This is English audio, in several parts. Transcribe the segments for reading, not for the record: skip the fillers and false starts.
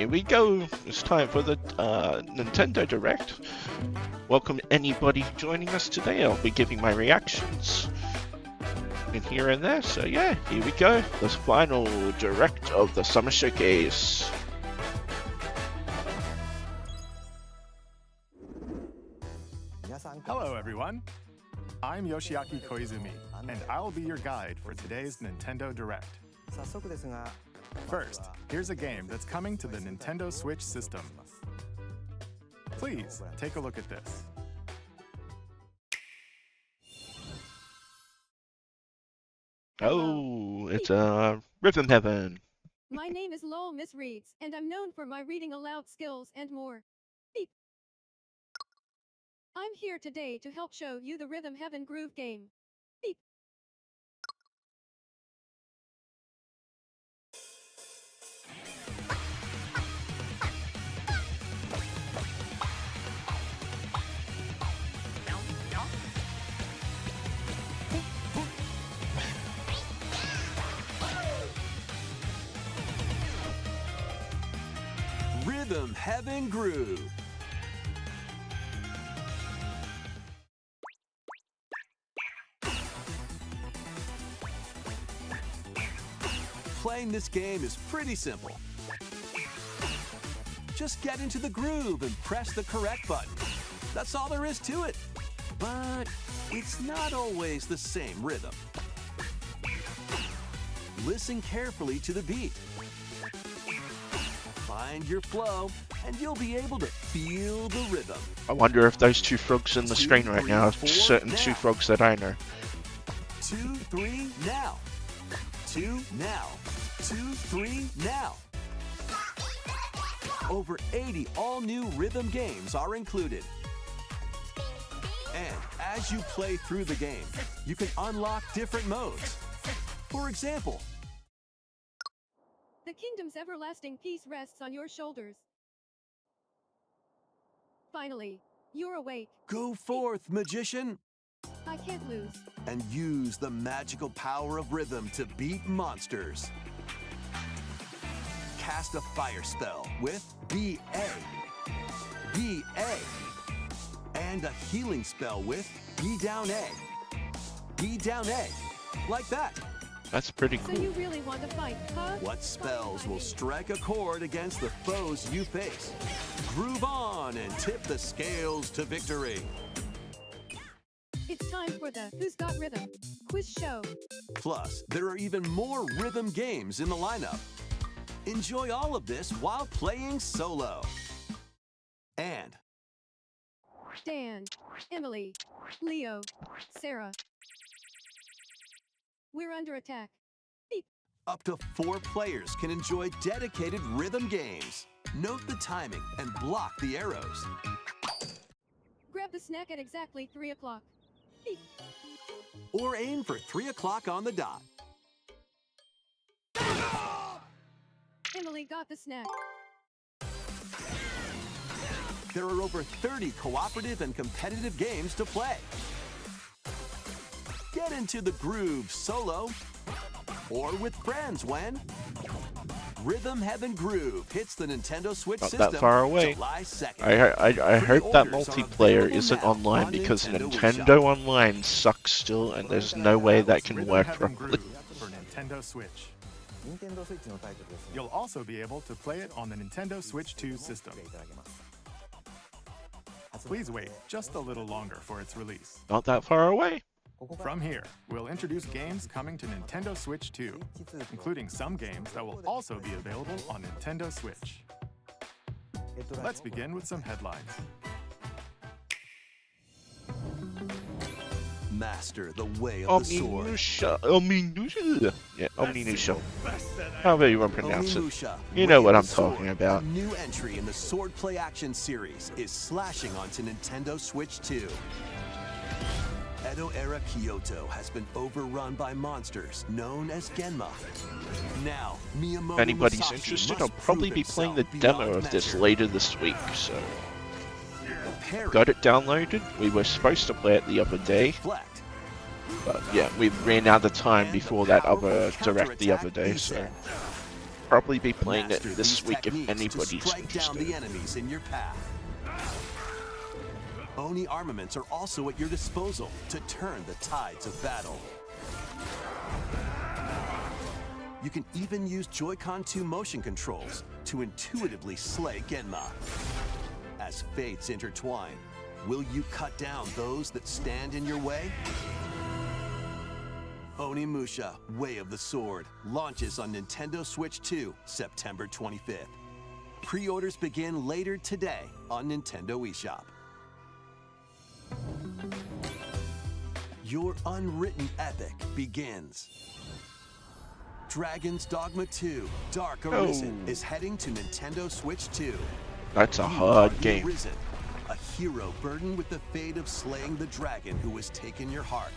here we go. It's time for the Nintendo Direct. Welcome anybody joining us today. I'll be giving my reactions in here and there. So yeah, here we go. The final Direct of the Summer Showcase. Hello everyone, I'm Yoshiaki Koizumi, and I'll be your guide for today's Nintendo Direct. First, here's a game that's coming to the Nintendo Switch system. Please, take a look at this. Oh, it's Rhythm Heaven. My name is Lowell Miss Reeds, and I'm known for my reading aloud skills and more. Beep. I'm here today to help show you the Rhythm Heaven Groove game. Beep. Rhythm Heaven Groove. Playing this game is pretty simple. Just get into the groove and press the correct button. That's all there is to it. But it's not always the same rhythm. Listen carefully to the beat. Find your flow, and you'll be able to feel the rhythm. I wonder if those two frogs in the screen right now are certain two frogs that I know. 2, 3, now. 2, now. 2, 3, now. Over 80 all-new rhythm games are included. And as you play through the game, you can unlock different modes. For example, The kingdom's everlasting peace rests on your shoulders. Finally, you're awake. go forth, magician, I can't lose. and use the magical power of rhythm to beat monsters. Cast a fire spell with B.A. B.A. and a healing spell with B down A. B down A. Like that. That's pretty So cool. you really want to fight, huh? What spells will strike a chord against the foes you face? Groove on and tip the scales to victory. It's time for the Who's Got Rhythm quiz show. Plus, there are even more rhythm games in the lineup. Enjoy all of this while playing solo. And Dan, Emily, Leo, Sarah. We're under attack. Beep. up to 4 players can enjoy dedicated rhythm games. Note the timing and block the arrows. Grab the snack at exactly 3 o'clock. Beep. Or aim for 3 o'clock on the dot. Emily got the snack. There are over 30 cooperative and competitive games to play. Get into the groove solo or with friends when Rhythm Heaven Groove hits the Nintendo Switch Not system that far away. July 2nd. I hope that Pre-orders are multiplayer available isn't now online on because Nintendo Nintendo Online sucks still, and there's no way that can Rhythm work Heaven properly. Groove for Nintendo Switch. You'll also be able to play it on the Nintendo Switch 2 system. Please wait just a little longer for its release. Not that far away. From here, we'll introduce games coming to Nintendo Switch 2, including some games that will also be available on Nintendo Switch. Let's begin with some headlines. Master the way of the sword. Omnimusha. Yeah, Omnimusha. However you want to pronounce it. Onimusha, You know Way what of I'm the Sword, talking about. A new entry in the Sword Play Action series is slashing onto Nintendo Switch 2. Edo-era Kyoto has been overrun by monsters known as Genma. Now, Miyamoto If anybody's Musashi interested, must I'll probably prove be playing the himself demo beyond of this measure. later this week, so Parry, got it downloaded. We were supposed to play it the other day, deflect, but yeah, we ran out of time and before the that powerful other direct the other counterattack day, so reset. probably be playing it Master this these week if techniques to anybody's strike down the interested. enemies in your path. Oni armaments are also at your disposal to turn the tides of battle. You can even use Joy-Con 2 motion controls to intuitively slay Genma. As fates intertwine, will you cut down those that stand in your way? Onimusha, Way of the Sword, launches on Nintendo Switch 2, September 25th. Pre-orders begin later today on Nintendo eShop. Your unwritten epic begins. Dragon's Dogma 2, Dark Arisen is heading to Nintendo Switch 2. That's a You hard are the game. Arisen, a hero burdened with the fate of slaying the dragon who has taken your heart.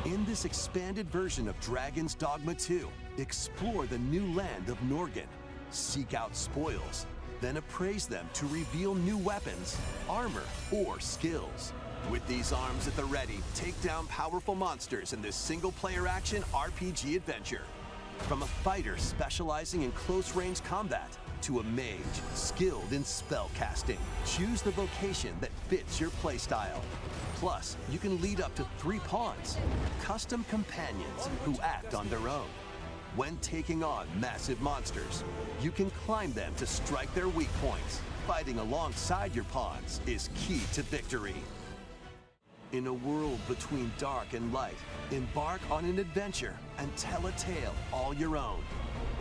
In this expanded version of Dragon's Dogma 2, explore the new land of Norgan, seek out spoils, then appraise them to reveal new weapons, armor, or skills. With these arms at the ready, take down powerful monsters in this single-player action RPG adventure. From a fighter specializing in close-range combat to a mage skilled in spell casting, choose the vocation that fits your playstyle. Plus, you can lead up to 3 pawns, custom companions who act on their own. When taking on massive monsters, you can climb them to strike their weak points. Fighting alongside your pawns is key to victory. In a world between dark and light, embark on an adventure and tell a tale all your own.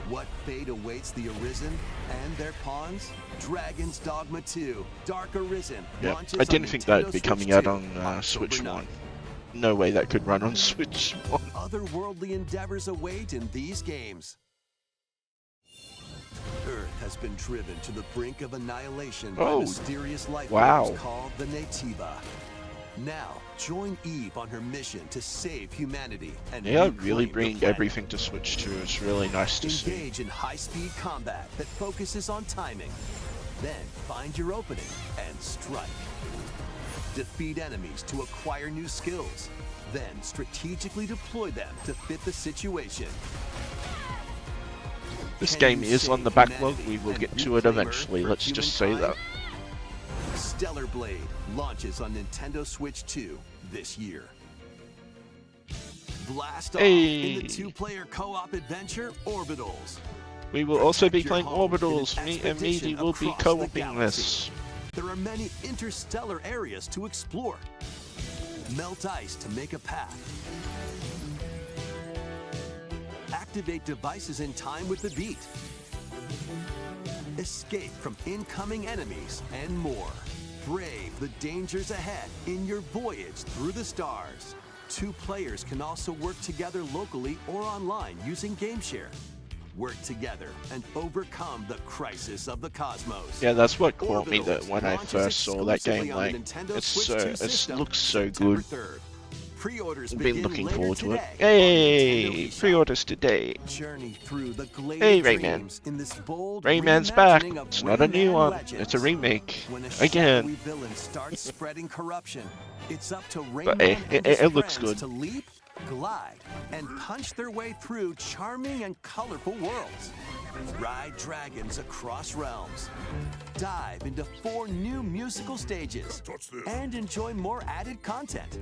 What fate awaits the Arisen and their pawns? Dragon's Dogma 2, Dark Arisen. Yeah, launches I didn't on think Nintendo that'd be Switch coming out 2, on October Switch 9th. 1. No way that could run on Switch 1. Otherworldly endeavors await in these games. Earth has been driven to the brink of annihilation by Oh, mysterious life wow. forms called the Nativa. Now, join Eve on her mission to save humanity and Yeah, reclaim really the bringing planet. everything to Switch 2. It's really nice to see. Engage in high-speed combat that focuses on timing. Then find your opening and strike. Defeat enemies to acquire new skills. Then strategically deploy them to fit the situation. This Can game you is on save the backlog. humanity We will and get to it reclaim Earth eventually. for Let's just say that. humankind? Stellar Blade launches on Nintendo Switch 2 this year. Blast off in Hey. the 2-player co-op adventure Orbitals. We will also be Protect playing your home in Orbitals. an Me and Meaty expedition will be across the co-oping galaxy. this. There are many interstellar areas to explore. Melt ice to make a path. Activate devices in time with the beat. Escape from incoming enemies and more. Brave the dangers ahead in your voyage through the stars. 2 players can also work together locally or online using GameShare. Work together and overcome the crisis of the cosmos. Yeah, that's what caught me that Orbitals when I launches first saw that exclusively game. on the Like, Nintendo it's Switch so 2 it system, looks so September good. 3rd. Pre-orders I've begin been looking later forward to it. today on Hey, Nintendo eShop. pre-orders today. Journey through the glade Hey, of Rayman. dreams in this bold Rayman's back. reimagining of It's not a new Rayman one. Legends. It's a remake. When a Again. shadowy villain starts spreading corruption, it's up to Rayman But, hey, and it his looks friends good. to leap, glide, and punch their way through charming and colorful worlds. Ride dragons across realms. Dive into 4 new musical stages. And enjoy more added content.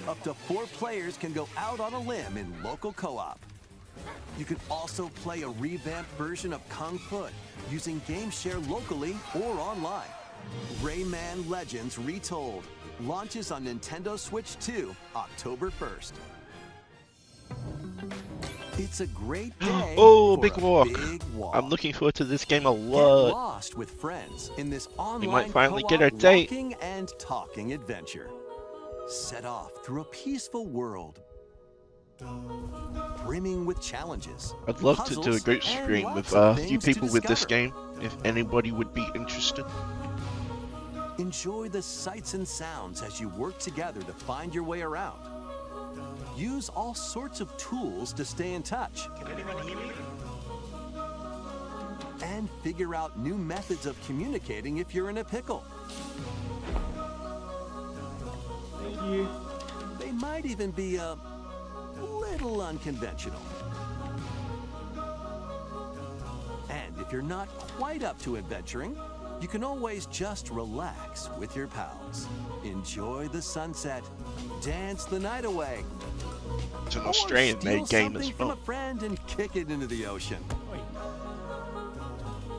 Up to 4 players can go out on a limb in local co-op. You can also play a revamped version of Kung Fu using GameShare locally or online. Rayman Legends Retold launches on Nintendo Switch 2, October 1st. It's a great day. Oh, for big a walk. big walk. I'm looking forward to this game a Get lot. lost with friends in this online might finally co-op get a date. walking and talking adventure. Set off through a peaceful world brimming with challenges. I'd love to do a puzzles, group and stream lots with of you things to people with this discover. game, if anybody would be interested. Enjoy the sights and sounds as you work together to find your way around. Use all sorts of tools to stay in touch. And figure out new methods of communicating if you're in a pickle. They might even be a little unconventional. if you're not quite up to adventuring, you can always just relax with your pals. Enjoy the sunset, dance the night away, It's an or Australian-made steal game something as from well. a friend and kick it into the ocean.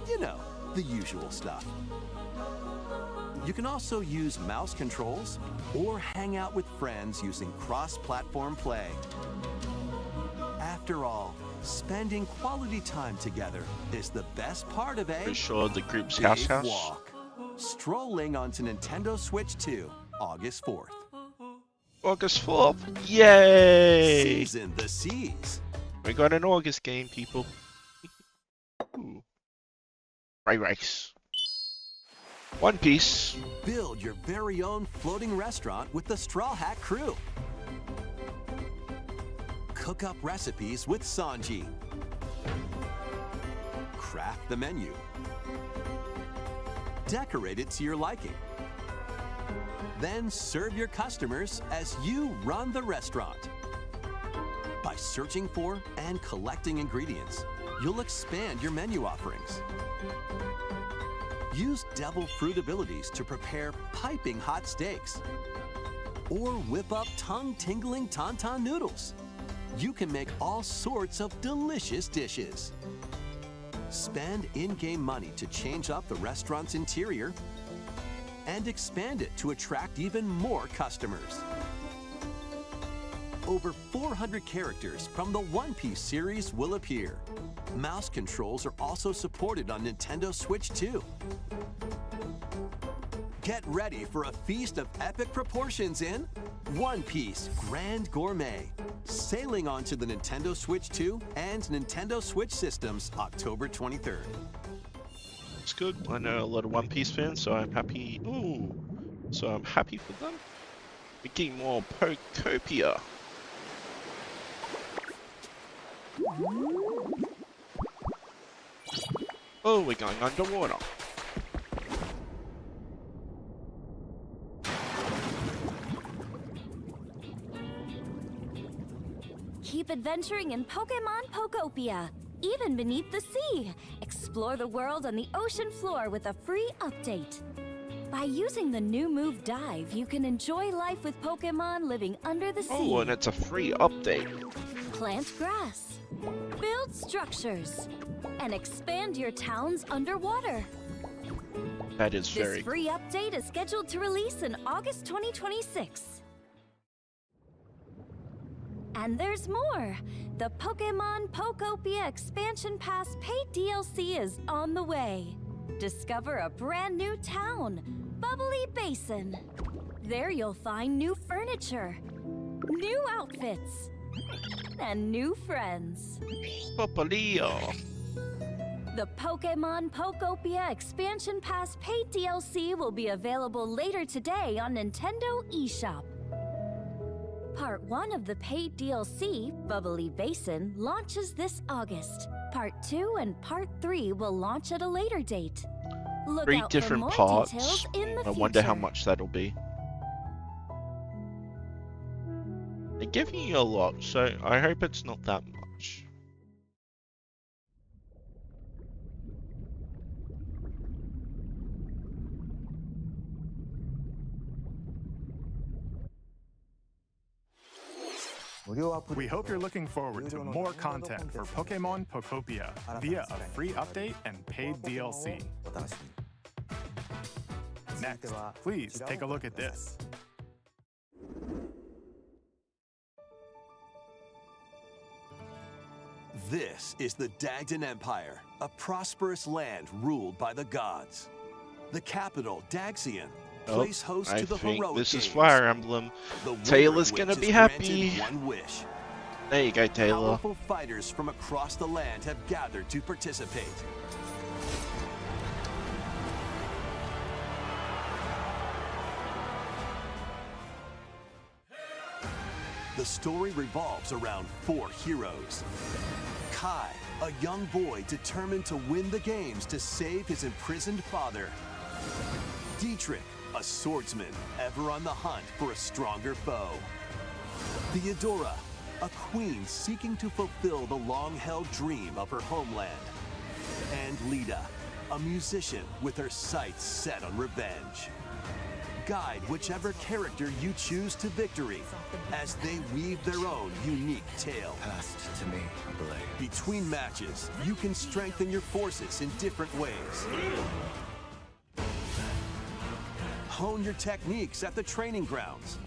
You know, the usual stuff. You can also use mouse controls or hang out with friends using cross-platform play. After all, spending quality time together is the best part of a Pretty sure the group's big house. walk. Strolling onto Nintendo Switch 2, August 4th. August 4th. Yay! Season the seas. We got an August game, people. Ooh. Ray Race. One Piece. Build your very own floating restaurant with the Straw Hat crew. Cook up recipes with Sanji. Craft the menu. Decorate it to your liking. Then serve your customers as you run the restaurant. By searching for and collecting ingredients, you'll expand your menu offerings. Use devil fruit abilities to prepare piping hot steaks. Or whip up tongue-tingling tauntaun noodles. You can make all sorts of delicious dishes. Spend in-game money to change up the restaurant's interior and expand it to attract even more customers. Over 400 characters from the One Piece series will appear. Mouse controls are also supported on Nintendo Switch 2. Get ready for a feast of epic proportions in One Piece Grand Gourmet, sailing onto the Nintendo Switch 2 and Nintendo Switch systems October 23rd. It's good. I know a lot of One Piece fans, so I'm happy. Ooh. So I'm happy for them. We're getting more Pokopia. Oh, we're going underwater. Keep adventuring in Pokemon Pokopia, even beneath the sea. Explore the world on the ocean floor with a free update. By using the new move Dive, you can enjoy life with Pokemon living under the sea. Oh, and it's a free update. Plant grass, build structures, and expand your towns underwater. That is This very free update is scheduled to release in August 2026. And there's more! The Pokemon Pokopia Expansion Pass paid DLC is on the way. Discover a brand new town, Bubbly Basin. There you'll find new furniture, new outfits, and new friends. Popolia. The Pokemon Pokopia Expansion Pass paid DLC will be available later today on Nintendo eShop. Part 1 of the paid DLC, Bubbly Basin, launches this August. Part 2 and Part 3 will launch at a later date. Look Three out different for more parts. details in the I wonder how future. much that'll be. They're giving you a lot, so I hope it's not that much. We hope you're looking forward to more content for Pokemon Pokopia via a free update and paid DLC. Next, please take a look at this. This is the Dagdan Empire, a prosperous land ruled by the gods. The capital, Daxian, place host I to the think heroic this is games. Fire Emblem. The winner Taylor's which gonna is be granted happy. One wish. There you go, Taylor. Powerful fighters from across the land have gathered to participate. The story revolves around 4 heroes. Kai, a young boy determined to win the games to save his imprisoned father. Dietrich, a swordsman ever on the hunt for a stronger foe. Theodora, a queen seeking to fulfill the long-held dream of her homeland. And Lita, a musician with her sights set on revenge. Guide whichever character you choose to victory as they weave their own unique tale. Passed to me, Blade. Between matches, you can strengthen your forces in different ways. Hone your techniques at the training grounds.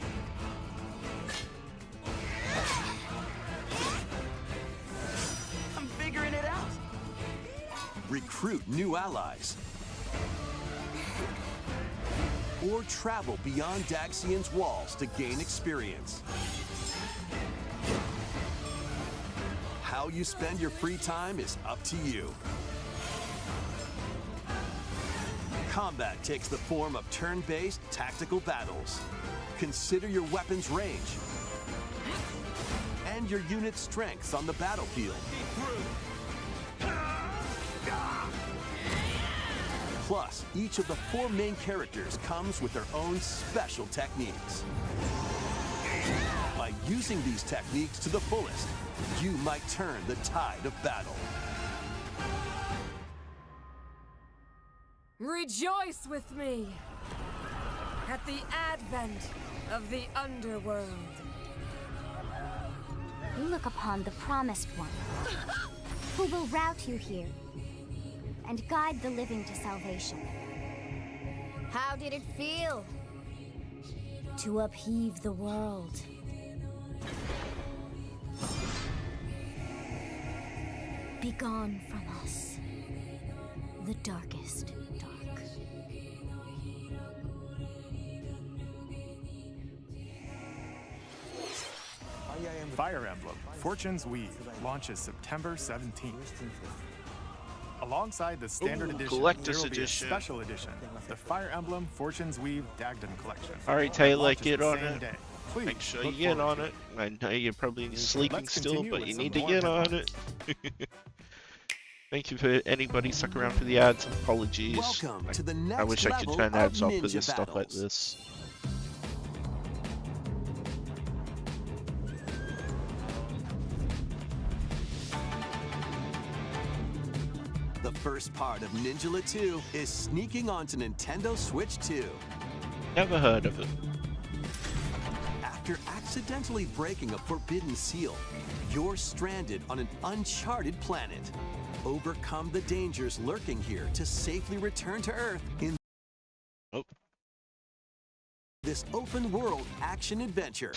I'm figuring it out. Recruit new allies. Or travel beyond Daxian's walls to gain experience. How you spend your free time is up to you. Combat takes the form of turn-based tactical battles. Consider your weapon's range and your unit's strengths on the battlefield. Plus, each of the 4 main characters comes with their own special techniques. By using these techniques to the fullest, you might turn the tide of battle. Rejoice with me at the advent of the underworld. You look upon the Promised One, who will route you here and guide the living to salvation. How did it feel? To upheave the world. Begone from us, the darkest dark. Fire Emblem Fortune's Weave launches September 17th. Alongside the standard Ooh, edition, collector's there will be a edition. special edition, the Fire Emblem Fortune's Weave Dagden Collection. All right, That Taylor, launches get the on same it. day. Please Make sure look you get forward on to it. I know you're probably sleeping Let's still, continue but with you some need to more get on hip-hop. it. Thank you for anybody stuck around for the ads. Apologies. Welcome to the next I wish I could level turn of ads off for ninja this stuff like battles. this. The first part of Ninjala 2 is sneaking onto Nintendo Switch 2. Never heard of it. After accidentally breaking a forbidden seal, you're stranded on an uncharted planet. Overcome the dangers lurking here to safely return to Earth in Oh. this open-world action-adventure.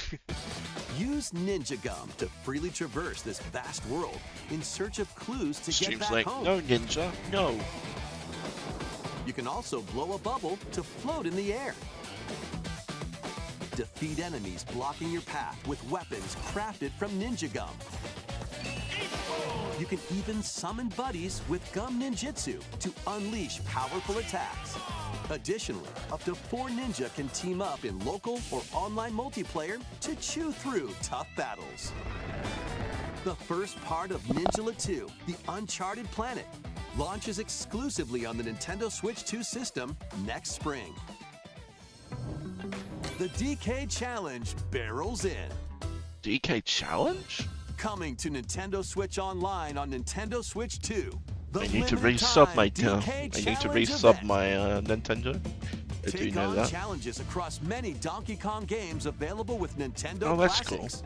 Use Ninja Gum to freely traverse this vast world in search of clues to get Streams back like, home. no ninja, no. You can also blow a bubble to float in the air. Defeat enemies blocking your path with weapons crafted from Ninja Gum. You can even summon buddies with Gum Ninjutsu to unleash powerful attacks. Additionally, up to 4 ninja can team up in local or online multiplayer to chew through tough battles. The first part of Ninjala 2, The Uncharted Planet, launches exclusively on the Nintendo Switch 2 system next spring. The DK Challenge barrels in. DK Challenge? Coming to Nintendo Switch Online on Nintendo Switch 2. The I need to limited resub time my DK I need to Challenge resub event. my Nintendo. I do Take know on that. challenges across many Donkey Kong games available with Nintendo Oh, that's cool. Classics.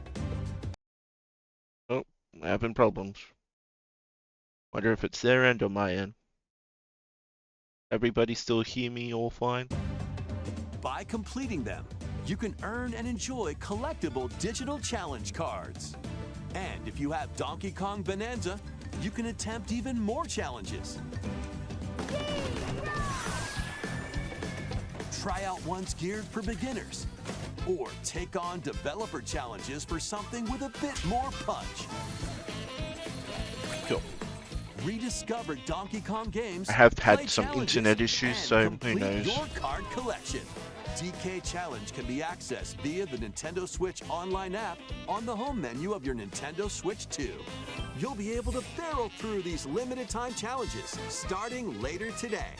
Oh, having problems. Wonder if it's their end or my end. Everybody still hear me all fine? By completing them, you can earn and enjoy collectible digital challenge cards. And if you have Donkey Kong Bonanza, you can attempt even more challenges. Try out ones geared for beginners, or take on developer challenges for something with a bit more punch. Cool. Rediscover Donkey Kong games. I have play had some challenges, internet issues, and so who complete knows? your card collection. DK Challenge can be accessed via the Nintendo Switch Online app on the home menu of your Nintendo Switch 2. You'll be able to barrel through these limited time challenges starting later today.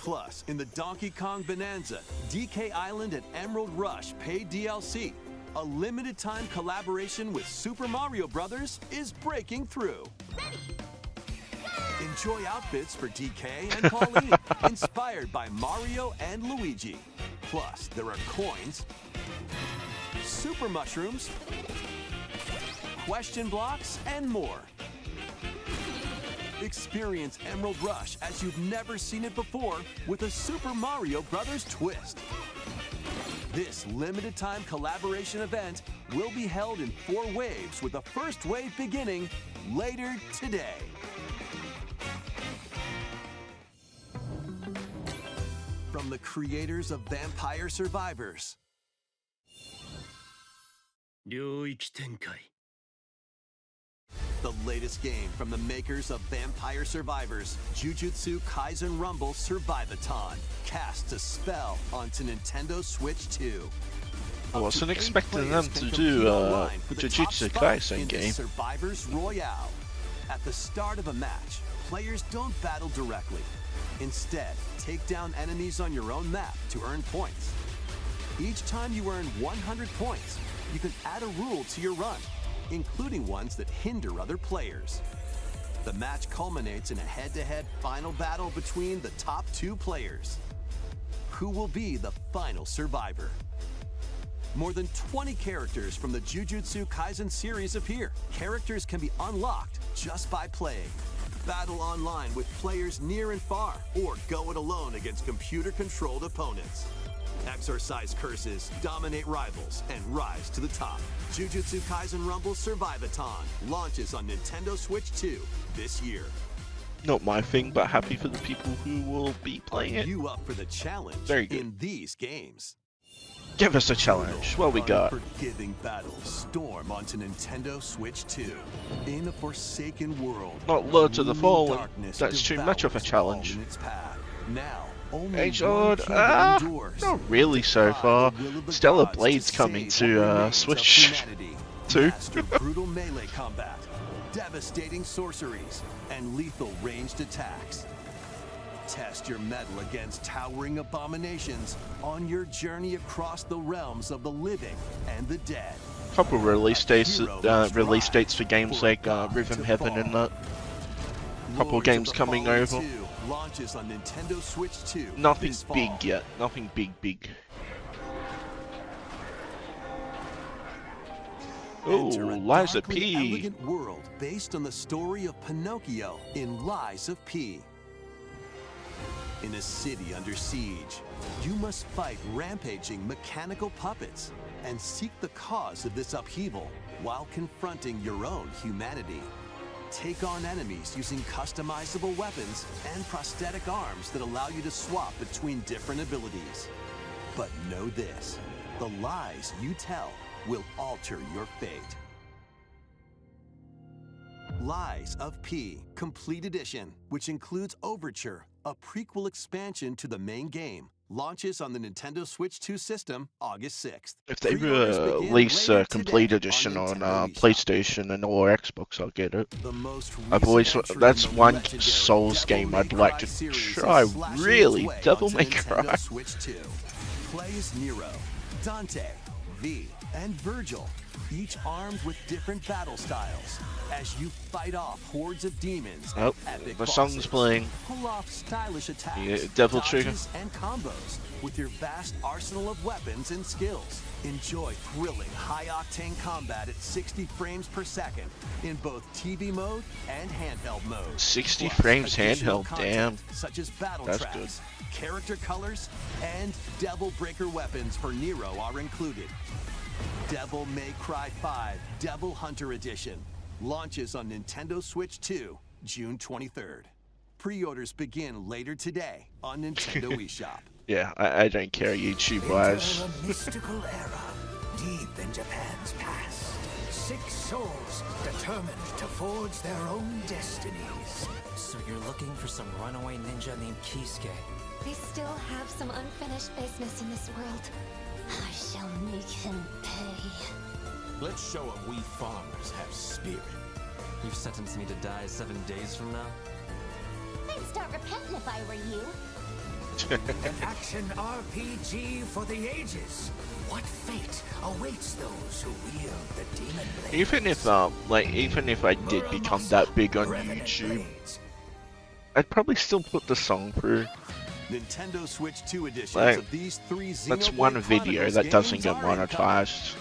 Plus, in the Donkey Kong Bonanza, DK Island and Emerald Rush paid DLC, a limited time collaboration with Super Mario Bros. Is breaking through. Enjoy outfits for DK and Pauline, inspired by Mario and Luigi. Plus, there are coins, super mushrooms, question blocks, and more. Experience Emerald Rush as you've never seen it before with a Super Mario Bros. Twist. This limited time collaboration event will be held in 4 waves with the first wave beginning later today. From the creators of Vampire Survivors, 領域展開 the latest game from the makers of Vampire Survivors, Jujutsu Kaisen Rumble Survivathon, casts a spell onto Nintendo Switch 2. I wasn't Up to 8 expecting them players to can do compete online for the top Jujutsu spot Kaisen in the game. Survivors Royale. At the start of a match, players don't battle directly. Instead, take down enemies on your own map to earn points. Each time you earn 100 points, you can add a rule to your run, including ones that hinder other players. The match culminates in a head-to-head final battle between the top 2 players. Who will be the final survivor? More than 20 characters from the Jujutsu Kaisen series appear. Characters can be unlocked just by playing. Battle online with players near and far, or go it alone against computer-controlled opponents. Exorcise curses, dominate rivals, and rise to the top. Jujutsu Kaisen Rumble Survivathon launches on Nintendo Switch 2 this year. Not my thing, but happy for the people who will be playing Are it. you up for the challenge Very good. in these games? Give us a challenge. What we got? Unforgiving battles storm onto Nintendo Switch 2. In a forsaken world, Not Lords of the looming Fallen. darkness That's too much of a devours challenge. all in its path. Now, only Age one Lord, kingdom endures. not really so Defy far. the will of the Stellar gods Blade's to coming save to what remains of Switch humanity. 2. Master brutal melee combat, devastating sorceries, and lethal ranged attacks. Test your mettle against towering abominations on your journey across the realms of the living and the dead. Couple release dates, Hero must release rise dates for games for a like god Rhythm to Heaven fall. and that. Couple Lords games of the coming Fallen over. 2 launches on Nintendo Switch 2 Nothing this fall. big yet. Nothing big. Ooh, Enter a Lies of darkly P. elegant world based on the story of Pinocchio in Lies of P. In a city under siege, you must fight rampaging mechanical puppets and seek the cause of this upheaval while confronting your own humanity. Take on enemies using customizable weapons and prosthetic arms that allow you to swap between different abilities. But know this, the lies you tell will alter your fate. Lies of P Complete Edition, which includes Overture, a prequel expansion to the main game, launches on the Nintendo Switch 2 system August 6th. If they Pre-orders begin release later a complete today edition on Nintendo eShop. PlayStation and or Xbox, I'll get it. The most I've always recent entry that's in the one legendary Souls Devil game May I'd like Cry to series is try. slashing Really, its way Devil onto May Nintendo Cry. Switch 2. Play as Nero, Dante, V, and Virgil, each armed with different battle styles. As you fight off hordes of demons and Oh, epic the song's bosses. playing. Pull off stylish attacks, Yeah, Devil Trigger. dodges, and combos with your vast arsenal of weapons and skills. Enjoy thrilling, high-octane combat at 60 frames per second in both TV mode and handheld mode. 60 Plus, frames additional handheld, content damn. Such as battle That's traps, character colors, and Devil Breaker weapons for Nero are included. Devil May Cry 5 Devil Hunter Edition launches on Nintendo Switch 2 June 23rd. Pre-orders begin later today on Nintendo eShop. Yeah, I don't care YouTube wise. Enter a mystical era, deep in Japan's past. 6 souls determined to forge their own destinies. So you're looking for some runaway ninja named Kisuke. I still have some unfinished business in this world. I shall make him pay. Let's show him we farmers have spirit. You've sentenced me to die 7 days from now? I'd start repenting if I were you. An action RPG for the ages. What fate awaits those who wield the demon blade? Even if I did become that big on YouTube, I'd probably still put the song through. Nintendo Switch 2 editions Like, of these three that's Xenoblade one video Chronicles that doesn't games get are incoming. monetized.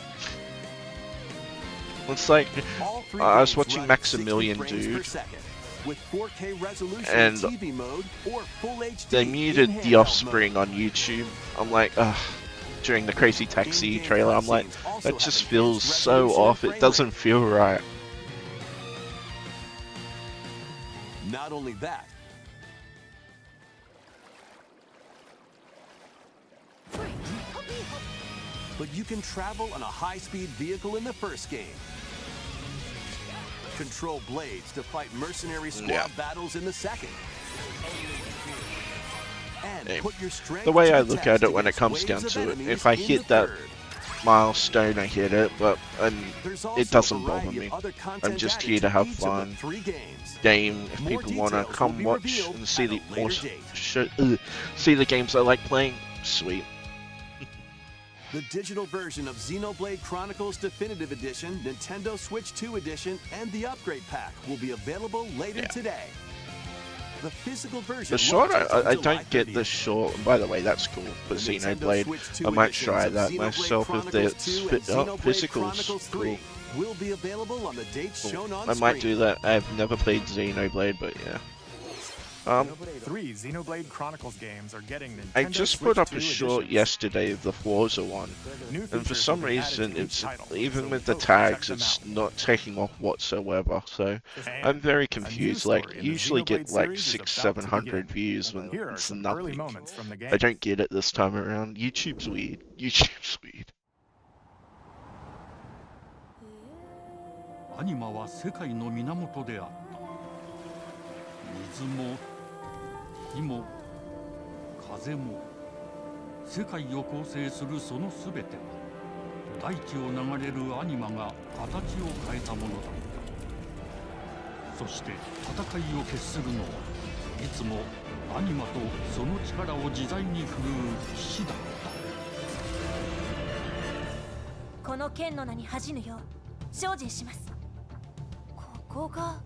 It's like, All three I was games watching run at Maximilian 60 frames per Dude, second, with 4K resolution and in TV mode or full HD they in muted handheld The Offspring mode. on YouTube. I'm like, ugh. During the Crazy Taxi In-game trailer, I'm like, cutscenes also that just have feels enhanced so resolution off. and It doesn't feel right. Not only that, but you can travel on a high-speed vehicle in the first game. Control blades to fight mercenary squad battles in the second. And Hey, put your strength the way to I the look test at it when it against comes waves down of to it, enemies if I in hit the that third. milestone, I hit it, but There's it also a doesn't bother variety me. of other I'm content just added here to have each of the fun. three games. Game, if More people want to details will come be watch revealed and see at a the later date. see the games I like playing, sweet. The digital version of Xenoblade Chronicles Definitive Edition, Nintendo Switch 2 Edition, and the Upgrade Pack will be available later today. The physical version The short, launches I on July don't get the 30th. short. By the way, that's cool. But The Nintendo Xenoblade, Switch 2 I might editions try of that Xenoblade myself if Chronicles 2 and the Xenoblade physicals. Chronicles 3 Cool. will be available on the dates shown on I might screen. do that. I've never played Xenoblade, but yeah. 3 Xenoblade Chronicles games are getting Nintendo I just Switch put up 2 a short editions. yesterday of the Forza one, New and for features some will be added reason, to each it's title, even so with the hope to check tags, them it's out. not taking off whatsoever. So And I'm very a new confused. story Like, in the usually get Xenoblade like series is 600, about to 700 begin. views when Here are it's some early nothing. moments from the game. I don't get it this time around. YouTube's weird. YouTube's weird. アニマは世界の源であった。水も火も風も世界を構成するそのすべては大地を流れるアニマが形を変えたものだった。そして戦いを決するのはいつもアニマとその力を自在に振るう騎士だった。この剣の名に恥じぬよう精進します。ここが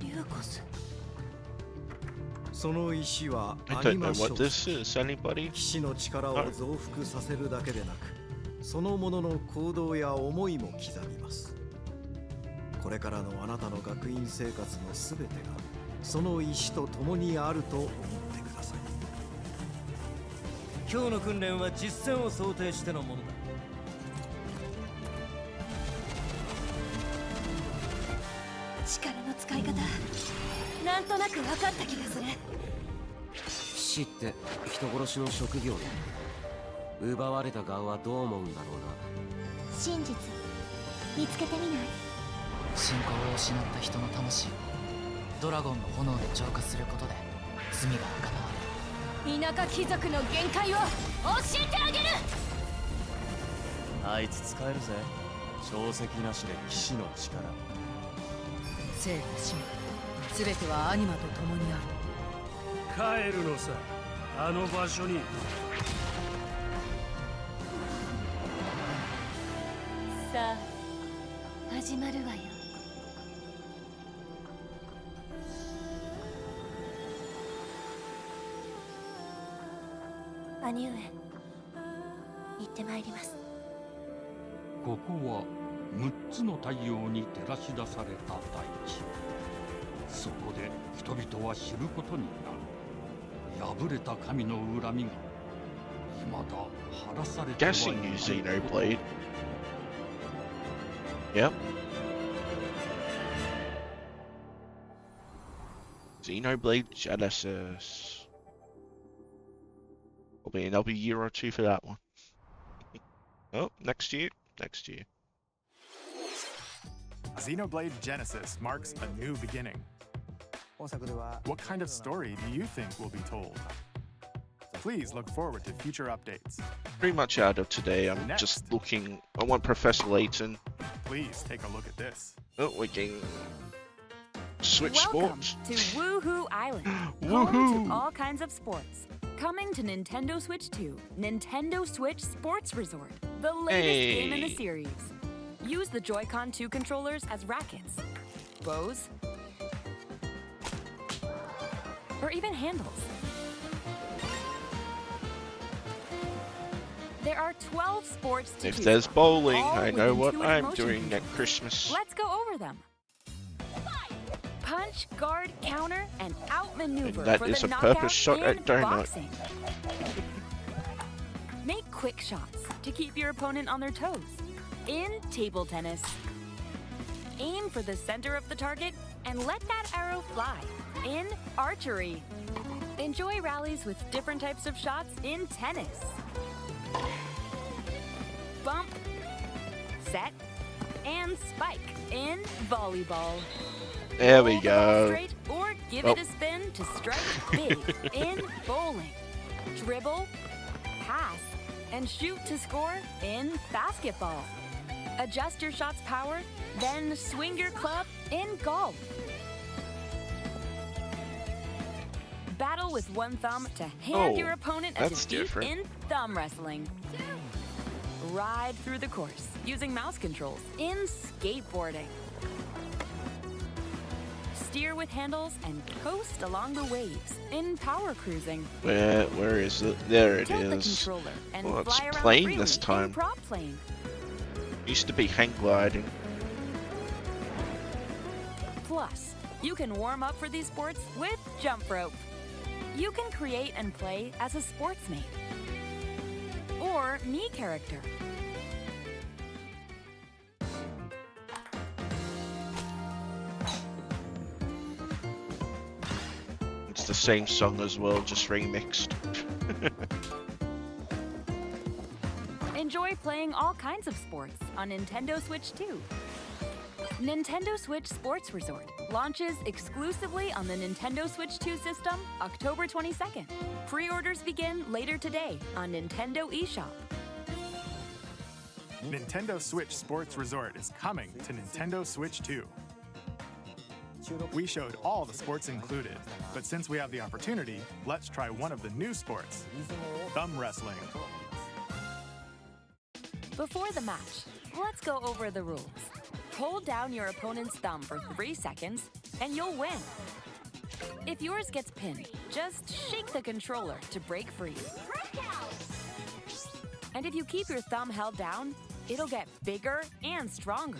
リューコス。その石は I ア don't ニ know マ what ショ this is. Anybody? 騎士の力を増幅させるだけでなく、そのものの行動や思いも刻みます。これからのあなたの学院生活のすべてがその石と共にあると思ってください。今日の訓練は実戦を想定してのものだ。力の使い方なんとなく分かった気がする。騎士って人殺しの職業で奪われた側はどう思うんだろうな。真実見つけてみない？信仰を失った人の魂をドラゴンの炎で浄化することで罪が贖われる。田舎貴族の限界を教えてあげる。あいつ使えるぜ。証石なしで騎士の力。生と死も全てはアニマと共にある。帰るのさ、あの場所に。さあ始まるわよ。兄上行ってまいります。ここは6つの太陽に照らし出された大地。そこで人々は知ることになる。破れた神の恨みが未だ晴らされてはい Guessing ない you Xenoblade. Yep. Xenoblade Genesis. Will be another year or two for that one. Oh, next year. Next year. Xenoblade Genesis marks a new beginning. What kind of story do you think will be told? Please look forward to future updates. Pretty much out of today. I'm Next. just looking. I want Professor Layton. Please take a look at this. Oh, we're getting Switch Welcome Sports. to Woohoo Island, home Woohoo! to all kinds of sports. Coming to Nintendo Switch 2, Nintendo Switch Sports Resort, the latest game in the Hey. series. Use the Joy-Con 2 controllers as rackets, bows, or even handles. There are 12 sports to If choose there's from, bowling, all I with know what intuitive I'm motion doing controls. next Christmas. Let's go over them. Punch, guard, counter, and outmaneuver And that for is the a knockout purpose shot in at Donut. boxing. Make quick shots to keep your opponent on their toes. In table tennis, aim for the center of the target and let that arrow fly. In archery, enjoy rallies with different types of shots in tennis. Bump, set, and spike in volleyball. There we Hold the ball go. straight or give Oh. it a spin to strike big in bowling. Dribble, pass, and shoot to score in basketball. Adjust your shot's power, then swing your club in golf. Battle with one thumb to hand Oh, your opponent a that's defeat different. in thumb wrestling. Ride through the course using mouse controls in skateboarding. Steer with handles and coast along the waves in power cruising. Where is it? There it Tilt the is. controller and Well, it's fly around plane freely this time. in prop plane. Used to be hang gliding. Plus, you can warm up for these sports with jump rope. You can create and play as a sportsmate or me character. It's the same song as well, just remixed. Enjoy playing all kinds of sports on Nintendo Switch 2. Nintendo Switch Sports Resort launches exclusively on the Nintendo Switch 2 system October 22nd. Pre-orders begin later today on Nintendo eShop. Nintendo Switch Sports Resort is coming to Nintendo Switch 2. We showed all the sports included, but since we have the opportunity, let's try one of the new sports, thumb wrestling. Before the match, let's go over the rules. Hold down your opponent's thumb for 3 seconds, and you'll win. If yours gets pinned, just shake the controller to break free. And if you keep your thumb held down, it'll get bigger and stronger.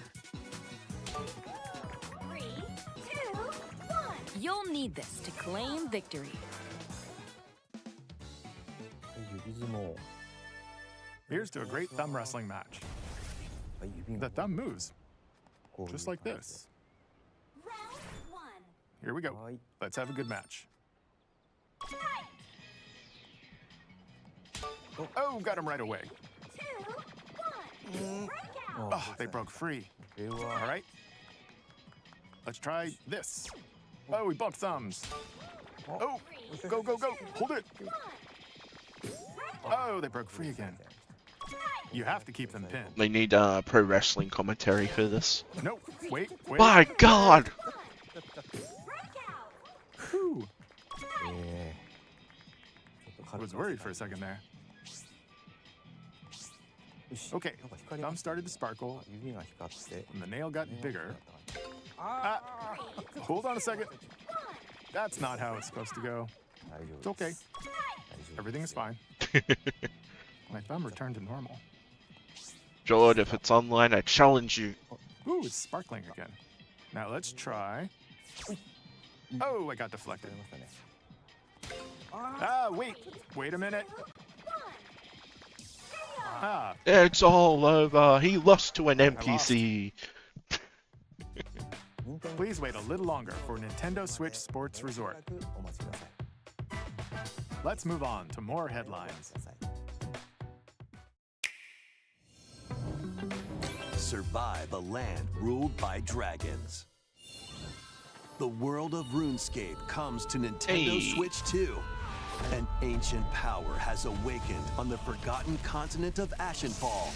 3, 2, 1. You'll need this to claim victory. Here's to a great thumb wrestling match. The thumb moves, just like this. Round 1. Here we go. Let's have a good match. Oh, got him right away. 2, 1. Oh, they broke free. All right. Let's try this. Oh, we bumped thumbs. Oh, go, go, go. Hold it. Oh, they broke free again. You have to keep them pinned. They need pro wrestling commentary for this. No, wait, wait. My God! Whew. I was worried for a second there. Okay, thumb started to sparkle, and the nail got bigger. Ah, hold on a second. That's not how it's supposed to go. It's okay. Everything is fine. My thumb returned to normal. Jord, if it's online, I challenge you. Ooh, it's sparkling again. Now let's try. Oh, I got deflected. Ah, wait a minute. Ah, It's all over. He lost to an NPC. please wait a little longer for Nintendo Switch Sports Resort. Let's move on to more headlines. Survive a land ruled by dragons. The world of RuneScape comes to Nintendo Hey. Switch 2. An ancient power has awakened on the forgotten continent of Ashenfall.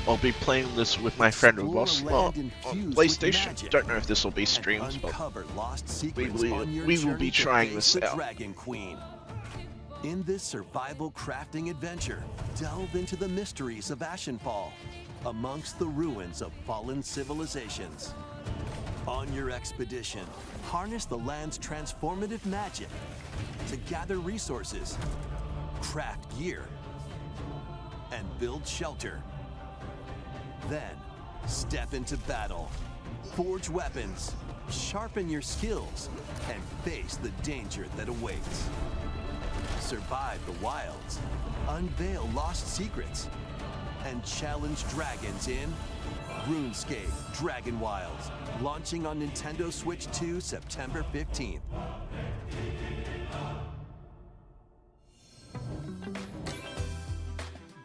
I'll be playing this with my friend Explore a Ross land on infused with PlayStation. magic Don't know if this will be and streamed, but uncover lost we secrets will, on your we will journey be to trying face this the out. Dragon Queen. In this survival crafting adventure, delve into the mysteries of Ashenfall, amongst the ruins of fallen civilizations. On your expedition, harness the land's transformative magic to gather resources, craft gear, and build shelter. Then, step into battle, forge weapons, sharpen your skills, and face the danger that awaits. Survive the wilds, unveil lost secrets, and challenge dragons in RuneScape Dragon Wilds, launching on Nintendo Switch 2 September 15th.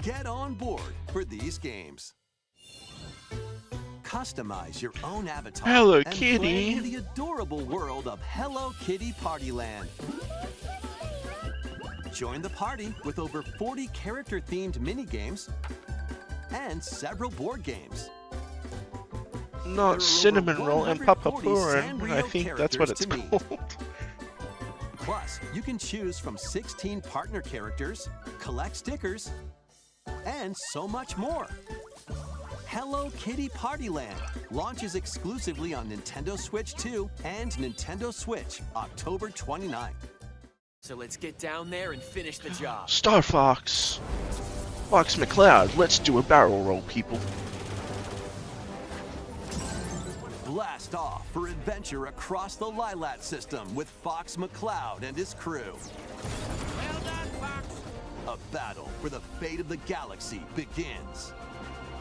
Get on board for these games. Customize your own avatar Hello and Kitty. play in the adorable world of Hello Kitty Partyland. Join the party with over 40 character-themed mini-games and several board games. Not cinnamon roll and Papa Purin. I Sanrio think that's what it's characters to called. Plus, you can choose from 16 partner characters, collect stickers, and so much more. Hello Kitty Partyland launches exclusively on Nintendo Switch 2 and Nintendo Switch October 29th. So let's get down there and finish the job. Star Fox. Fox McCloud, let's do a barrel roll, people. Blast off for adventure across the Lilat system with Fox McCloud and his crew. Well done, Fox. A battle for the fate of the galaxy begins.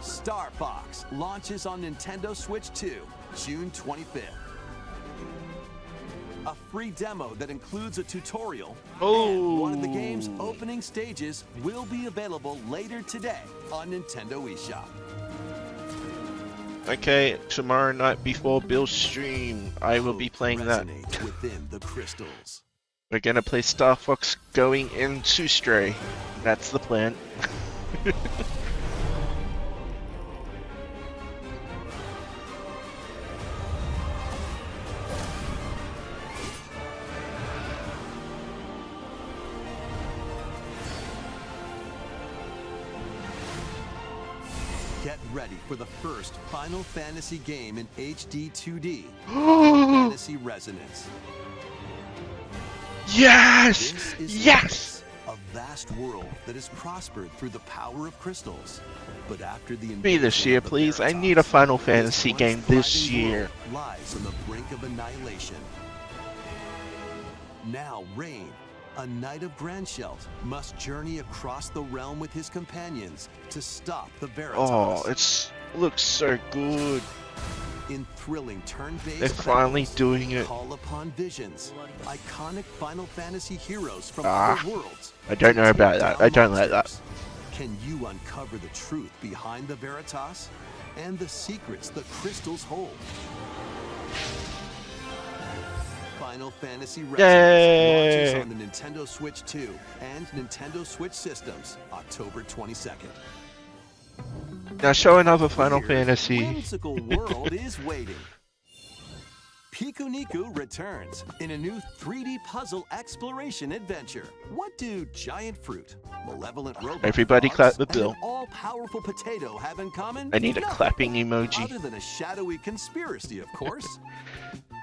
Star Fox launches on Nintendo Switch 2, June 25th. A free demo that includes a tutorial and one of the game's opening stages will be available later today on Nintendo eShop. Okay, tomorrow night before Bill's stream, I will be playing that. Within the crystals. We're gonna play Star Fox going into Stray. That's the plan. Get ready for the first Final Fantasy game in HD 2D, Final Fantasy Resonance. Yes! This is Yes! a vast world that has prospered through the power of crystals. But after the Me this invasion year, of the please. I Veritas, need a Final this Fantasy once game this thriving year. world lies on the brink of annihilation. Now Rain, a knight of Grandshelt, must journey across the realm with his companions to stop the Veritas. Oh, looks so good. In thrilling turn-based They're finally battles, doing it. Call upon visions, iconic Final Fantasy heroes from Ah, other worlds. I don't know about that. I don't like that. Can you uncover the truth behind the Veritas and the secrets the crystals hold? Final Fantasy Resonance launches on the Nintendo Switch 2 and Nintendo Switch systems October 22nd. Now show another Final Weird, Fantasy. whimsical world is waiting. Pikuniku returns in a new 3D puzzle exploration adventure. What do giant fruit, malevolent robots, Everybody clap the and bill. an all-powerful potato have in common? I need a Nothing. clapping emoji. Other than a shadowy conspiracy, of course.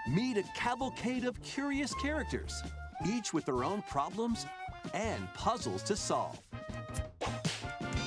Meet a cavalcade of curious characters, each with their own problems and puzzles to solve.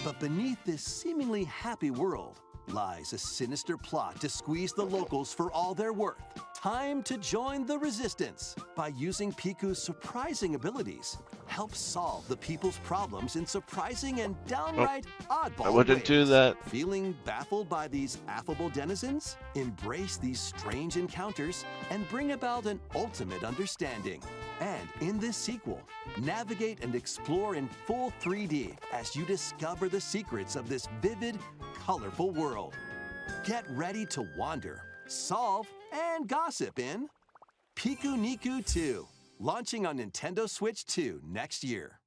But beneath this seemingly happy world lies a sinister plot to squeeze the locals for all they're worth. Time to join the resistance by using Piku's surprising abilities. Help solve the people's problems in surprising and downright oddball I wouldn't do ways. that. Feeling baffled by these affable denizens? Embrace these strange encounters and bring about an ultimate understanding. And in this sequel, navigate and explore in full 3D as you discover the secrets of this vivid, colorful world. Get ready to wander, solve, and gossip in Pikuniku 2, launching on Nintendo Switch 2 next year.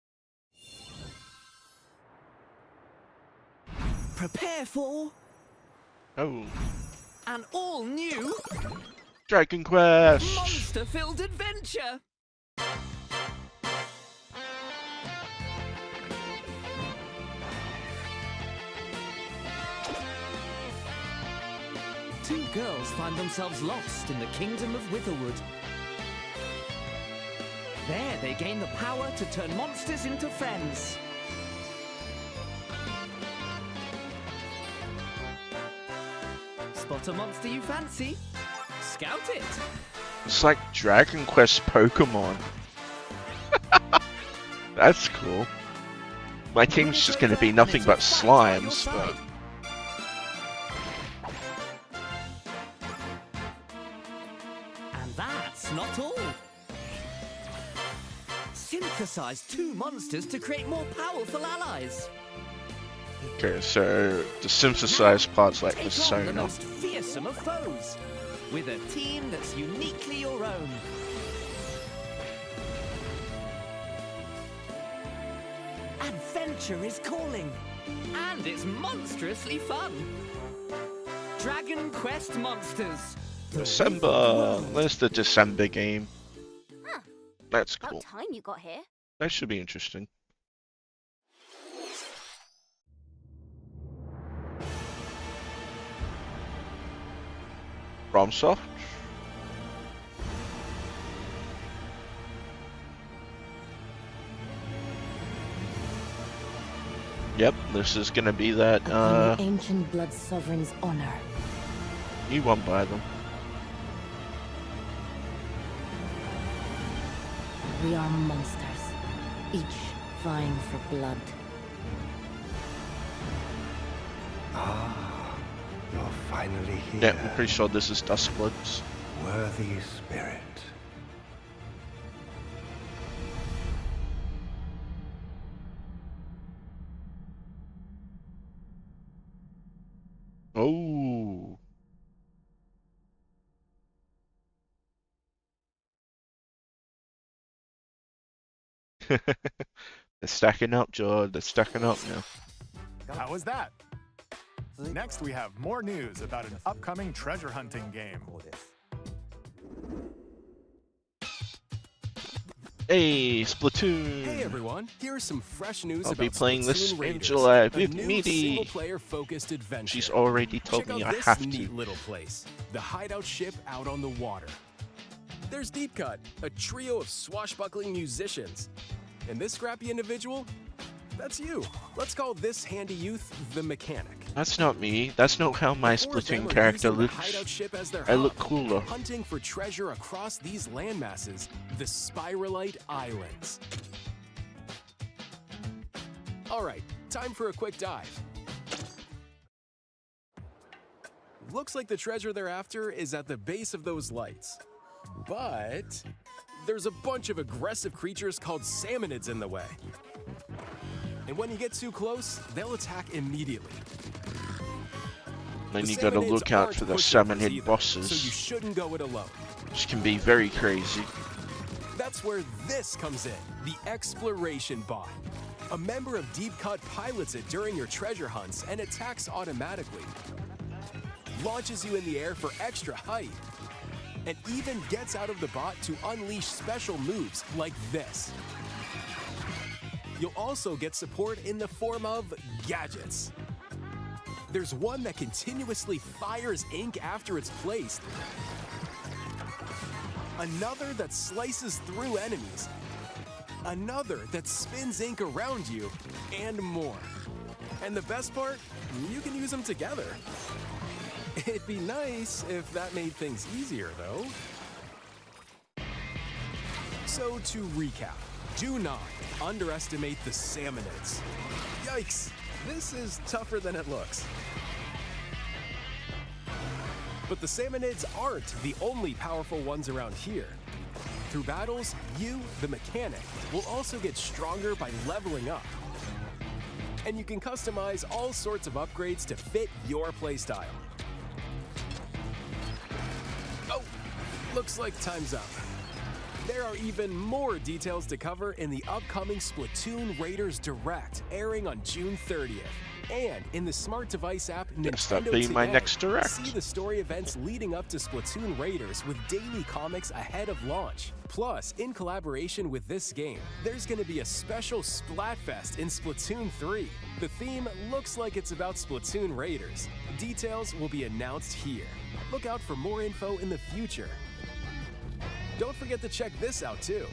Prepare for Oh, an all-new Dragon Quest. monster-filled adventure. Two girls find themselves lost in the kingdom of Witherwood. There, they gain the power to turn monsters into friends. Spot a monster you fancy? Scout it! It's like Dragon Quest Pokemon. That's cool. My team's just gonna be nothing but slimes, but... And that's not all. Synthesize two monsters to create more powerful allies. Okay, so the synthesized part's like Take on the Persona. most fearsome of foes, with a team that's uniquely your own. Adventure is calling, and it's monstrously fun. Dragon Quest Monsters. December! There's the December game. Huh. That's cool. About time you got here. That should be interesting. FromSoft? Yep, this is gonna be that, Upon the ancient blood sovereign's honor. you won't buy them. We are monsters, each vying for blood. Ah, you're finally here. Yeah, I'm pretty sure this is Duskbloods. Worthy spirit. Oh. They're stacking up, George. They're stacking up now. How was that? Next, we have more news about an upcoming treasure hunting game. Hey, Splatoon! Hey everyone, here's some fresh news I'll about be playing this Splatoon in Raiders, July a with new Meaty. single-player focused adventure. She's already told Check me out I this have neat to. little place, the hideout ship out on the water. There's Deep Cut, a trio of swashbuckling musicians. And this scrappy individual, that's you. Let's call this handy youth the mechanic. That's not me. That's not how my Four of them Splatoon are character using the looks. hideout ship as their I look hub, cooler. hunting for treasure across these landmasses, the Spiralite Islands. All right, time for a quick dive. Looks like the treasure they're after is at the base of those lights. But there's a bunch of aggressive creatures called salmonids in the way. And when you get too close, they'll attack immediately. Then The you gotta salmonids look out aren't for the pushovers salmonid either, bosses, so you shouldn't go it alone. which can be very crazy. That's where this comes in, the Exploration Bot. A member of Deep Cut pilots it during your treasure hunts and attacks automatically. Launches you in the air for extra height. And even gets out of the bot to unleash special moves like this. You'll also get support in the form of gadgets. There's one that continuously fires ink after it's placed. Another that slices through enemies. Another that spins ink around you, and more. And the best part, you can use them together. It'd be nice if that made things easier, though. So to recap, do not underestimate the salmonids. Yikes, this is tougher than it looks. But the salmonids aren't the only powerful ones around here. Through battles, you, the mechanic, will also get stronger by leveling up. And you can customize all sorts of upgrades to fit your playstyle. Oh, looks like time's up. There are even more details to cover in the upcoming Splatoon Raiders Direct, airing on June 30th. And in the smart device app, Guess that'd Nintendo be my Today, next direct. see the story events leading up to Splatoon Raiders with daily comics ahead of launch. Plus, in collaboration with this game, there's going to be a special Splatfest in Splatoon 3. The theme looks like it's about Splatoon Raiders. Details will be announced here. Look out for more info in the future. Don't forget to check this out too.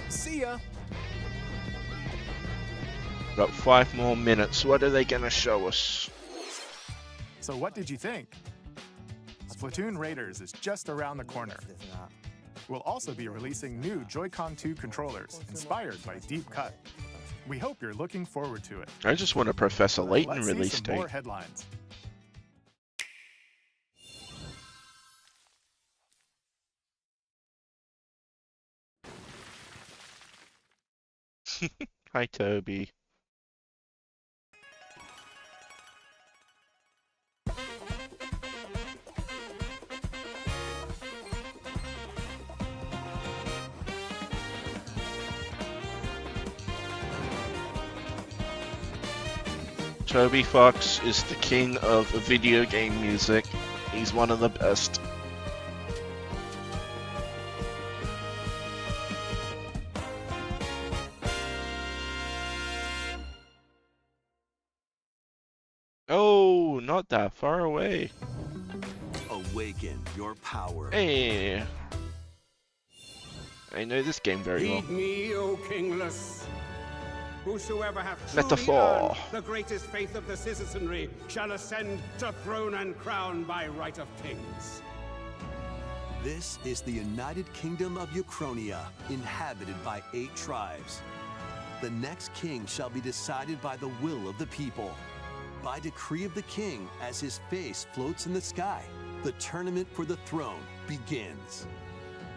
See ya! Got 5 more minutes. What are they gonna show us? So what did you think? Splatoon Raiders is just around the corner. We'll also be releasing new Joy-Con 2 controllers inspired by Deep Cut. We hope you're looking forward to it. I just want a Professor Layton Let's release see some date. more headlines. Hi, Toby. Toby Fox is the king of video game music. He's one of the best. Oh, not that far away. Awaken your power. Hey. I know this game very well. Heed me, O kingless. Whosoever hath truly Metaphor. earned the greatest faith of the citizenry shall ascend to throne and crown by right of kings. This is the United Kingdom of Uchronia, inhabited by 8 tribes. The next king shall be decided by the will of the people. By decree of the king, as his face floats in the sky, the tournament for the throne begins.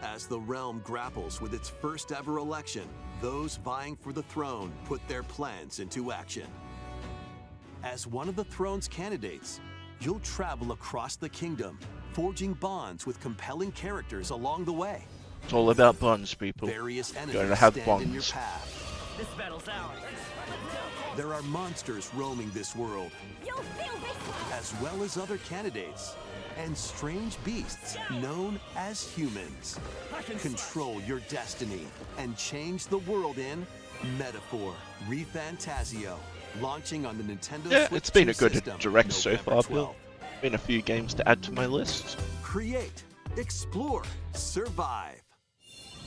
As the realm grapples with its first ever election, those vying for the throne put their plans into action. As one of the throne's candidates, you'll travel across the kingdom, forging bonds with compelling characters along the way. It's all about bonds, people. Various enemies Gotta have stand in your bonds. path. This battle's ours. There are monsters roaming this world, as well as other candidates, and strange beasts known as humans. Control your destiny and change the world in Metaphor ReFantazio, launching on the Nintendo Yeah, Switch it's been 2 a good system, direct so November far, 12th. Bill. Been a few games to add to my list. Create, explore, survive.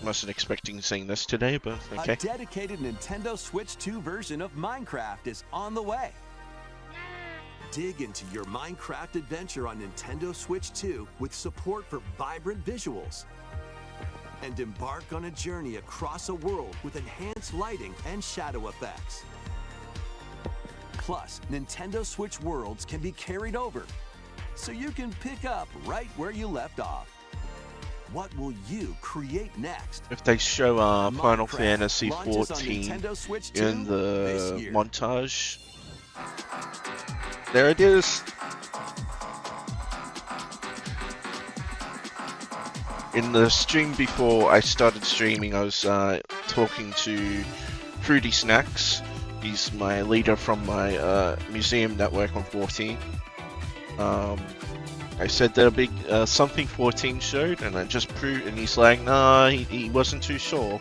Wasn't expecting seeing this today, but okay. A dedicated Nintendo Switch 2 version of Minecraft is on the way. Dig into your Minecraft adventure on Nintendo Switch 2 with support for vibrant visuals. And embark on a journey across a world with enhanced lighting and shadow effects. Plus, Nintendo Switch worlds can be carried over, so you can pick up right where you left off. What will you create next? If they show Final Minecraft Fantasy launches on 14 Nintendo Switch 2 in this the year. montage, there it is. In the stream before I started streaming, I was talking to Fruity Snacks. He's my leader from my museum network on 14. I said there'll be something 14 showed, and I just proved, and he's like, nah, he wasn't too sure.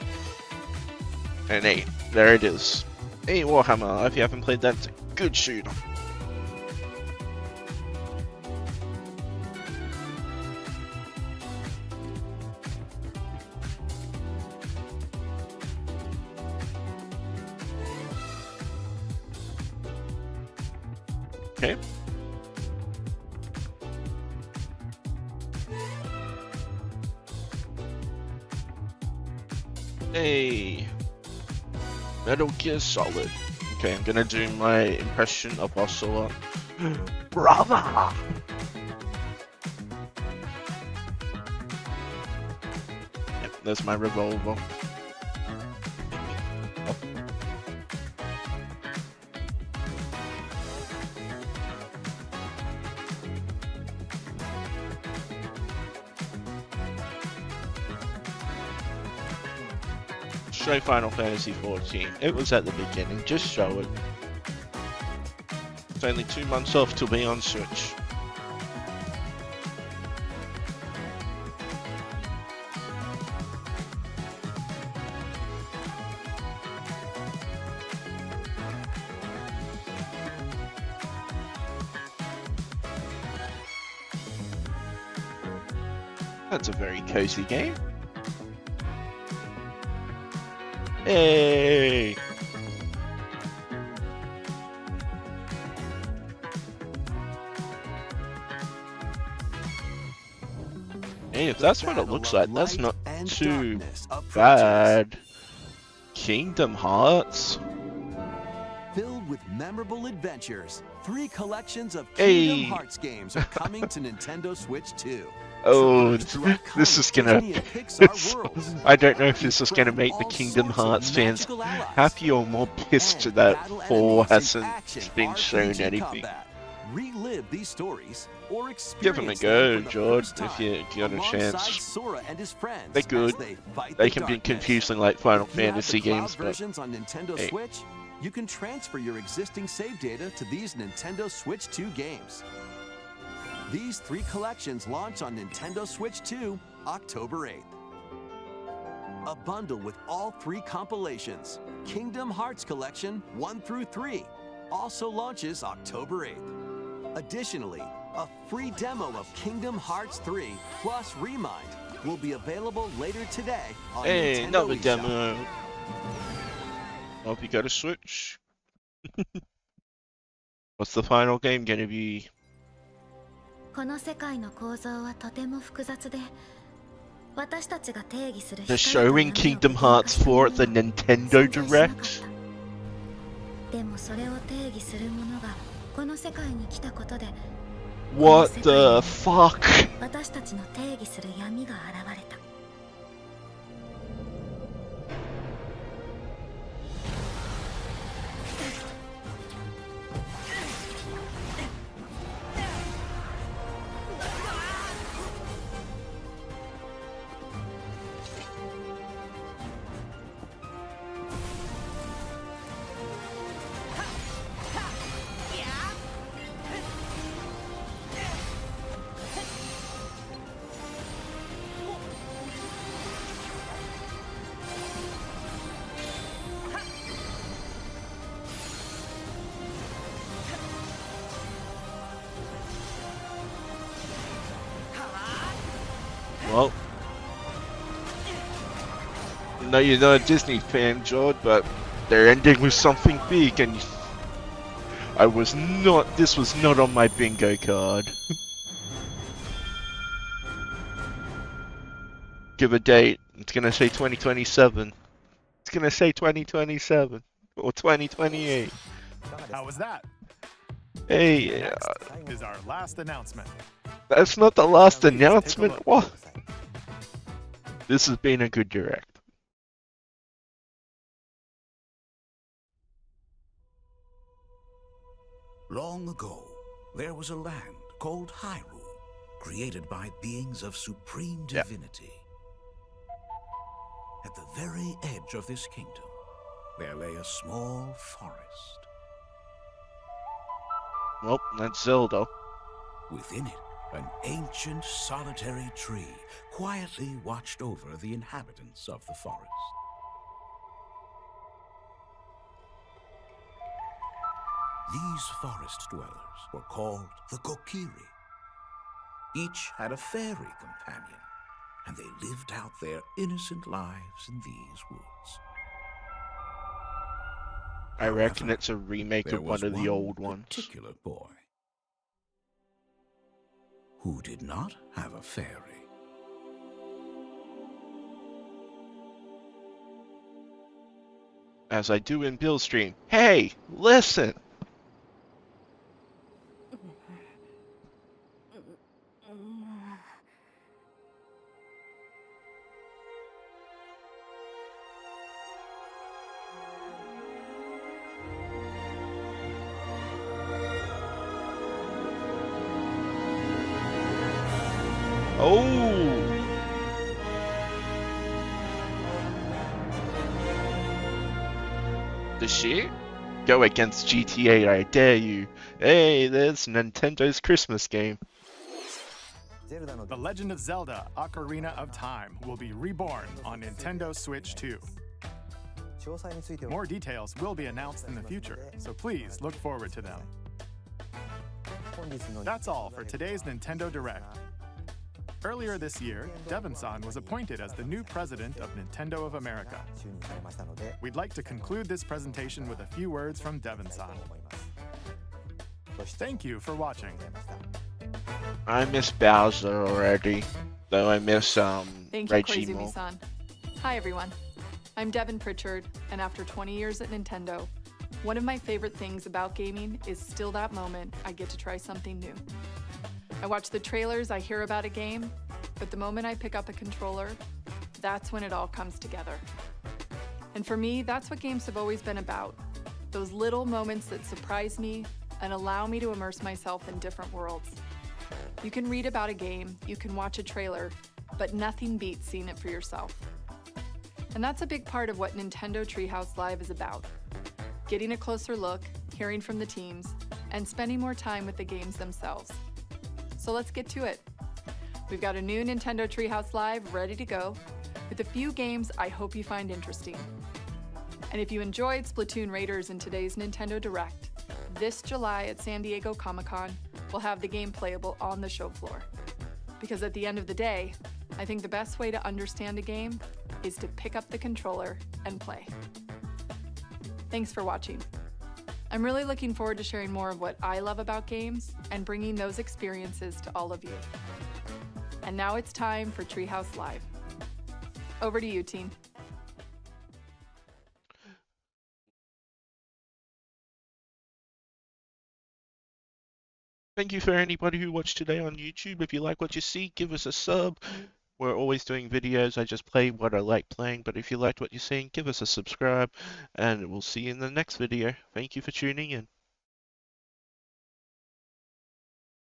And hey, there it is. Hey, Warhammer, if you haven't played that, it's a good shooter. Okay. Hey, Metal Gear Solid. Okay, I'm gonna do my impression of Ocelot. Brother! Yep, there's my revolver. Show Final Fantasy 14. It was at the beginning. Just show it. It's only 2 months off to be on Switch. That's a very cozy game. Hey! Hey, if that's what it looks like, that's not too bad. Kingdom Hearts. Filled with memorable adventures, 3 collections of Hey. Kingdom Hearts games are coming to Nintendo Switch 2. Oh, this is gonna... I don't know if this is gonna make the Kingdom Hearts fans happy or more pissed that 4 hasn't been shown anything. Relive these stories or Give them a experience go, them for the George, first if time you got a alongside chance. Sora and his friends They're as good. fight They the can be darkness. confusing like Final If you have Fantasy the cloud games, but versions on Nintendo hey. Switch, you can transfer your existing save data to these Nintendo Switch 2 games. These 3 collections launch on Nintendo Switch 2 October 8th. A bundle with all 3 compilations, Kingdom Hearts Collection 1 through 3, also launches October 8th. Additionally, a free demo of Kingdom Hearts 3 plus Remind will be available later today on Hey, Nintendo another eShop. demo. Hope you got a Switch. What's the final game gonna be? この世界の構造はとても複雑で、私たちが定義する They're showing Kingdom Hearts 4 at the Nintendo Direct? でもそれを定義するものがこの世界に来たことで、 What the fuck? 私たちの定義する闇が現れた。 Well, no, you're not a Disney fan, George, but they're ending with something big, and this was not on my bingo card. Give a date. It's gonna say 2027. It's gonna say 2027 or 2028. How was that? Hey, Next is our last announcement. that's not the last announcement. What? This has been a good direct. Long ago, there was a land called Hyrule, created by beings of supreme divinity. At the very edge of this kingdom, there lay a small forest. Well, that's Zelda. Within it, an ancient solitary tree quietly watched over the inhabitants of the forest. These forest dwellers were called the Kokiri. Each had a fairy companion, and they lived out their innocent lives in these woods. I reckon it's a remake There of one was of the old ones. particular boy who did not have a fairy. As I do in Bill's stream. Hey, listen! Oh! this year? Go against GTA, I dare you. Hey, there's Nintendo's Christmas game. The Legend of Zelda: Ocarina of Time will be reborn on Nintendo Switch 2. More details will be announced in the future, so please look forward to them. That's all for today's Nintendo Direct. Earlier this year, Devon-san was appointed as the new president of Nintendo of America. We'd like to conclude this presentation with a few words from Devon-san. Thank you for watching. I miss Bowser already, though I miss Thank you, Reggie more. Koizumi-san. Hi everyone. I'm Devin Pritchard, and after 20 years at Nintendo, one of my favorite things about gaming is still that moment I get to try something new. I watch the trailers, I hear about a game, but the moment I pick up a controller, that's when it all comes together. And for me, that's what games have always been about. Those little moments that surprise me and allow me to immerse myself in different worlds. You can read about a game, you can watch a trailer, but nothing beats seeing it for yourself. And that's a big part of what Nintendo Treehouse Live is about. Getting a closer look, hearing from the teams, and spending more time with the games themselves. So let's get to it. We've got a new Nintendo Treehouse Live ready to go, with a few games I hope you find interesting. And if you enjoyed Splatoon Raiders in today's Nintendo Direct, this July at San Diego Comic-Con, we'll have the game playable on the show floor. Because at the end of the day, I think the best way to understand a game is to pick up the controller and play. Thanks for watching. I'm really looking forward to sharing more of what I love about games and bringing those experiences to all of you. And now it's time for Treehouse Live. Over to you, team. Thank you for anybody who watched today on YouTube. If you like what you see, give us a sub. We're always doing videos. I just play what I like playing, but if you liked what you're seeing, give us a subscribe, and we'll see you in the next video. Thank you for tuning in.